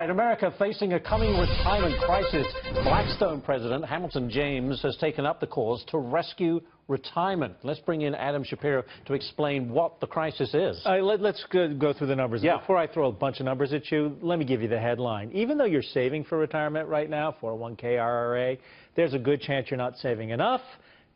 In America, facing a coming retirement crisis, Blackstone president Hamilton James has taken up the cause to rescue retirement. Let's bring in Adam Shapiro to explain what the crisis is. Let's go through the numbers. Yeah. Before I throw a bunch of numbers at you, let me give you the headline. Even though you're saving for retirement right now, 401k, IRA, there's a good chance you're not saving enough.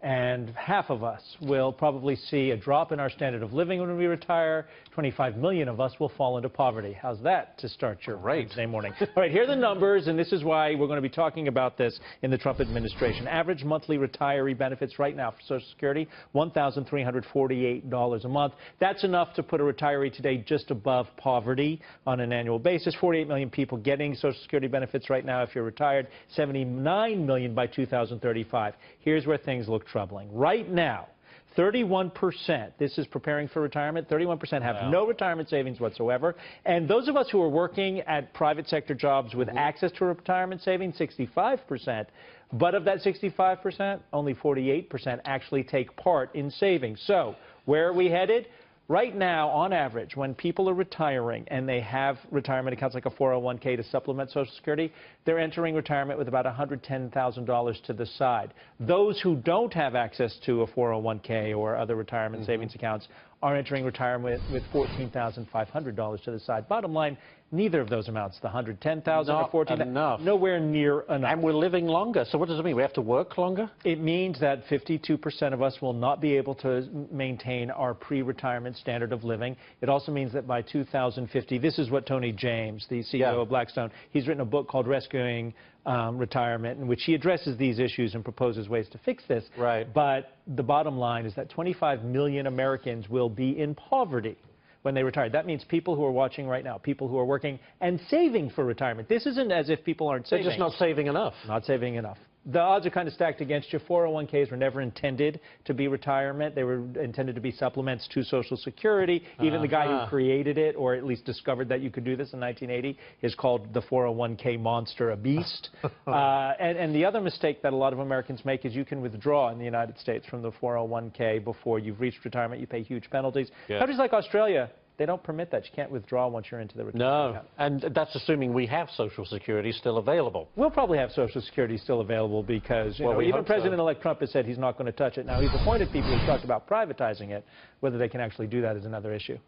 And half of us will probably see a drop in our standard of living when we retire. 25 million of us will fall into poverty. How's that to start your Wednesday morning? All right, here are the numbers, and this is why we're going to be talking about this in the Trump administration. Average monthly retiree benefits right now for Social Security, $1,348 a month. That's enough to put a retiree today just above poverty on an annual basis. 48 million people getting Social Security benefits right now if you're retired. 79 million by 2035. Here's where things look troubling. Right now, 31%, this is preparing for retirement, 31% have no retirement savings whatsoever. And those of us who are working at private sector jobs with access to retirement savings, 65%. But of that 65%, only 48% actually take part in savings. So where are we headed? Right now, on average, when people are retiring and they have retirement accounts like a 401k to supplement Social Security, they're entering retirement with about $110,000 to the side. Those who don't have access to a 401k or other retirement savings accounts are entering retirement with $14,500 to the side. Bottom line, neither of those amounts, the $110,000 or $14,000, nowhere near enough. And we're living longer. So what does it mean? We have to work longer? It means that 52% of us will not be able to maintain our pre-retirement standard of living. It also means that by 2050, this is what Tony James, the CEO of Blackstone, he's written a book called Rescuing Retirement, in which he addresses these issues and proposes ways to fix this. Right. But the bottom line is that 25 million Americans will be in poverty when they retire. That means people who are watching right now, people who are working and saving for retirement. This isn't as if people aren't saving. They're just not saving enough. Not saving enough. The odds are kind of stacked against you. 401ks were never intended to be retirement. They were intended to be supplements to Social Security. Even the guy who created it, or at least discovered that you could do this in 1980, is called the 401k monster, a beast. And the other mistake that a lot of Americans make is you can withdraw in the United States from the 401k before you've reached retirement. You pay huge penalties. Countries like Australia, they don't permit that. You can't withdraw once you're into the retirement account. And that's assuming we have Social Security still available. We'll probably have Social Security still available because even President-elect Trump has said he's not going to touch it. Now, he's appointed people who've talked about privatizing it. Whether they can actually do that is another issue.